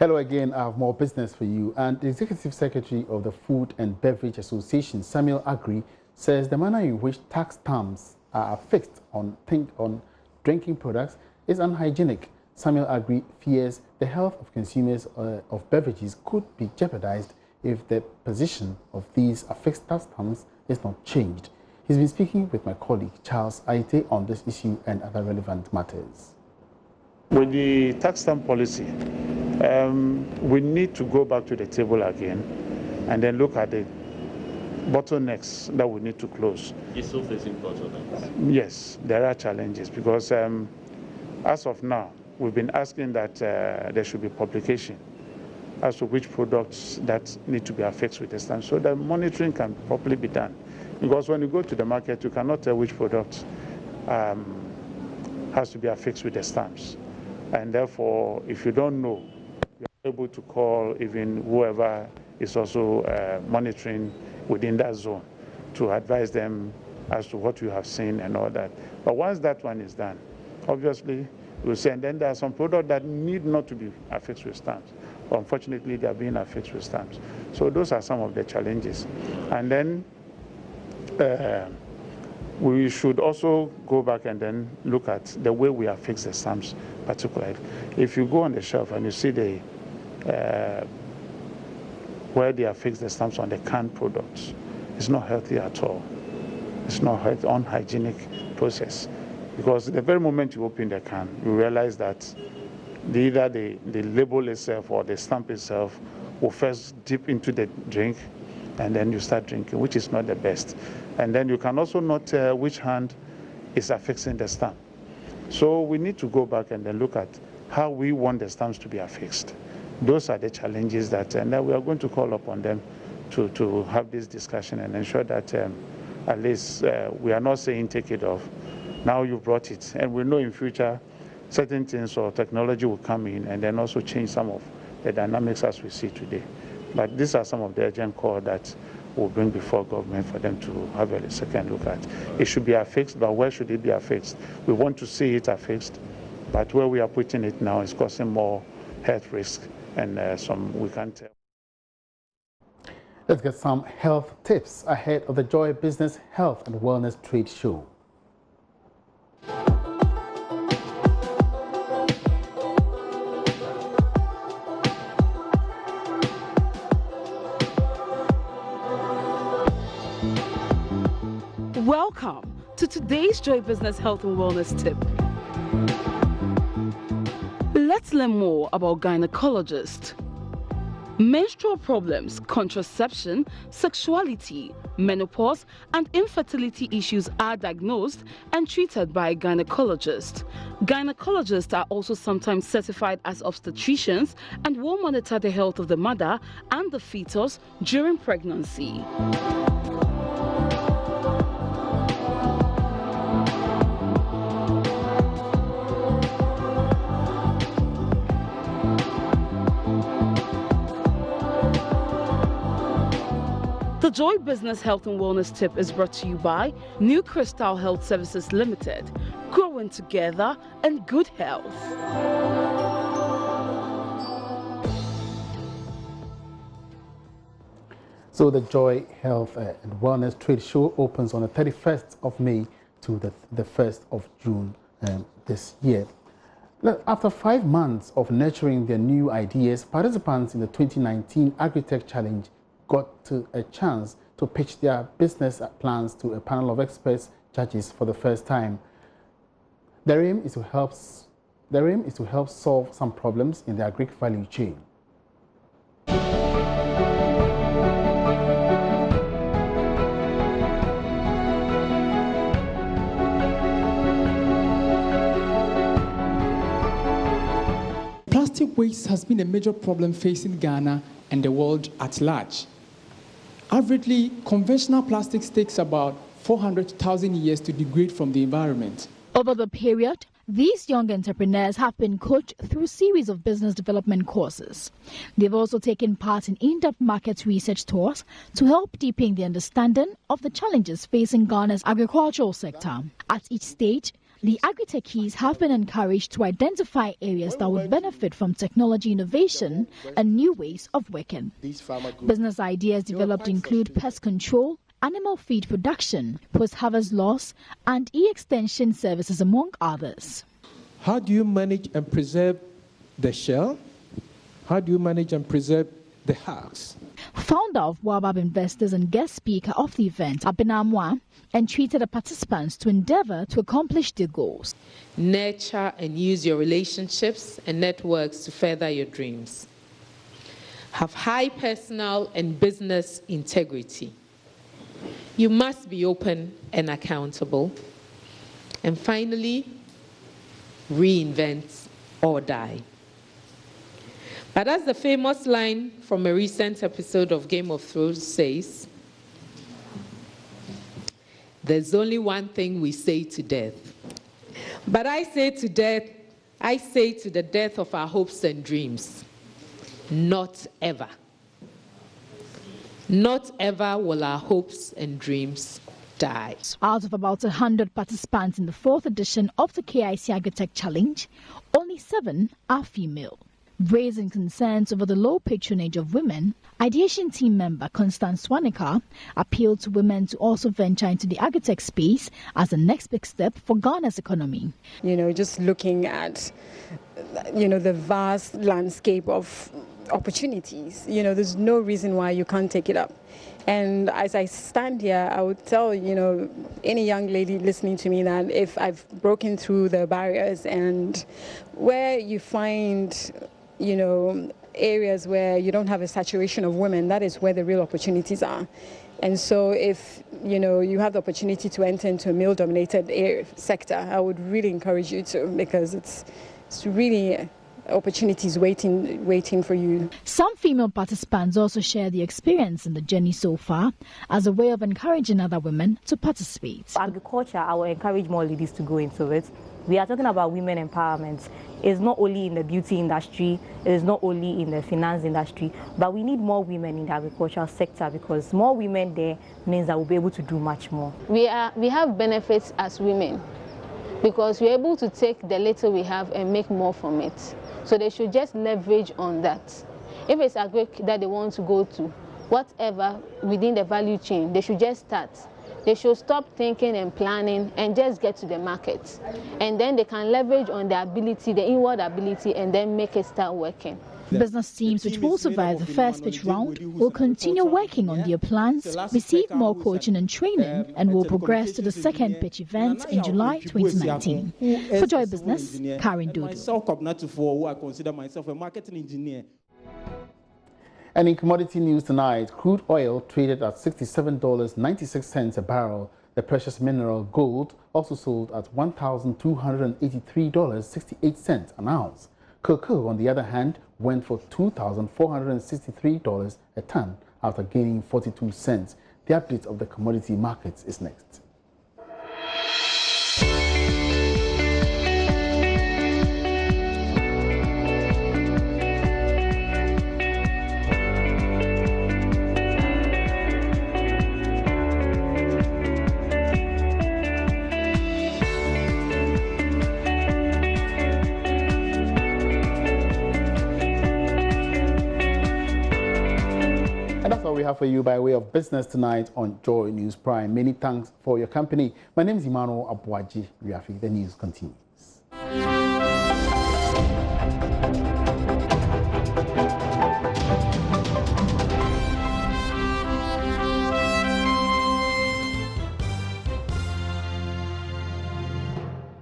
Hello again, I have more business for you. And the Executive Secretary of the Food and Beverage Association, Samuel Agri, says the manner in which tax stamps are affixed on drinking products is unhygienic. Samuel Agri fears the health of consumers of beverages could be jeopardized if the position of these affixed tax stamps is not changed. He's been speaking with my colleague Charles Aite on this issue and other relevant matters. With the tax stamp policy, we need to go back to the table again and then look at the bottlenecks that we need to close. You're still facing bottlenecks? Yes, there are challenges because as of now, we've been asking that there should be publication as to which products that need to be affixed with the stamp so that monitoring can properly be done. Because when you go to the market, you cannot tell which product has to be affixed with the stamps. And therefore, if you don't know, you're able to call even whoever is also monitoring within that zone to advise them as to what you have seen and all that. But once that one is done, obviously, we'll say, and then there are some products that need not to be affixed with stamps. Unfortunately, they are being affixed with stamps. So those are some of the challenges. And then we should also go back and then look at the way we affix the stamps particularly. If you go on the shelf and you see the where they affix the stamps on the canned products, it's not healthy at all. It's not an unhygienic process. Because the very moment you open the can, you realize that either the label itself or the stamp itself will first dip into the drink and then you start drinking, which is not the best. And then you can also not tell which hand is affixing the stamp. So we need to go back and then look at how we want the stamps to be affixed. Those are the challenges that, and then we are going to call upon them to have this discussion and ensure that at least we are not saying take it off. Now you brought it, and we know in future certain things or technology will come in and then also change some of the dynamics as we see today. But these are some of the urgent calls that we'll bring before government for them to have a second look at. It should be affixed, but where should it be affixed? We want to see it affixed, but where we are putting it now is causing more health risk and we can't tell. Let's get some health tips ahead of the Joy Business Health and Wellness Trade Show. Welcome to today's Joy Business Health and Wellness Tip. Let's learn more about gynecologists. Menstrual problems, contraception, sexuality, menopause, and infertility issues are diagnosed and treated by a gynecologist. Gynecologists are also sometimes certified as obstetricians and will monitor the health of the mother and the fetus during pregnancy. The Joy Business Health and Wellness Tip is brought to you by New Crystal Health Services Limited, growing together in good health. So the Joy Health and Wellness Trade Show opens on the 31st of May to the 1st of June this year. After 5 months of nurturing their new ideas, participants in the 2019 Agrictech Challenge got a chance to pitch their business plans to a panel of experts judges for the first time. Their aim is to help solve some problems in the agric value chain. Plastic waste has been a major problem facing Ghana and the world at large. Averagely, conventional plastics takes about 400,000 years to degrade from the environment. Over the period, these young entrepreneurs have been coached through a series of business development courses. They've also taken part in in-depth market research tours to help deepen the understanding of the challenges facing Ghana's agricultural sector. At each stage, The Agrictechies have been encouraged to identify areas that would benefit from technology innovation and new ways of working. Business ideas developed include pest control, animal feed production, post-harvest loss, and e-extension services, among others. How do you manage and preserve the shell? How do you manage and preserve the husks? Founder of Wabab Investors and guest speaker of the event, Abinamwa, entreated the participants to endeavor to accomplish their goals. Nurture and use your relationships and networks to further your dreams. Have high personal and business integrity. You must be open and accountable. And finally, reinvent or die. But as the famous line from a recent episode of Game of Thrones says, there's only one thing we say to death. But I say to the death of our hopes and dreams, not ever. Not ever will our hopes and dreams die. Out of about 100 participants in the 4th edition of the KIC Agrotech Challenge, only 7 are female. Raising concerns over the low patronage of women, ideation team member Constance Swanika appealed to women to also venture into the Agrotech space as the next big step for Ghana's economy. Just looking at, the vast landscape of opportunities, there's no reason why you can't take it up. And as I stand here, I would tell, any young lady listening to me that if I've broken through the barriers and where you find areas where you don't have a saturation of women, that is where the real opportunities are. And so if, you have the opportunity to enter into a male-dominated sector, I would really encourage you to, because it's really opportunities waiting for you. Some female participants also share the experience in the journey so far as a way of encouraging other women to participate. For agriculture, I will encourage more ladies to go into it. We are talking about women empowerment. It's not only in the beauty industry, it is not only in the finance industry, but we need more women in the agricultural sector, because more women there means that we'll be able to do much more. We have benefits as women, because we're able to take the little we have and make more from it. So they should just leverage on that. If it's agric that they want to go to, whatever within the value chain, they should just start. They should stop thinking and planning and just get to the market. And then they can leverage on the ability, the inward ability, and then make it start working. Business teams which will survive the first pitch round will continue working on their plans, receive more coaching and training, and will progress to the second pitch event in July 2019. For Joy Business, Karen Dodo. And in commodity news tonight, crude oil traded at $67.96 a barrel. The precious mineral gold also sold at $1,283.68 an ounce. Cocoa, on the other hand, went for $2,463 a ton after gaining 42 cents. The update of the commodity markets is next. We have for you by way of business tonight on Joy News Prime. Many thanks for your company. My name is Emmanuel Abuaji Riafi. The news continues.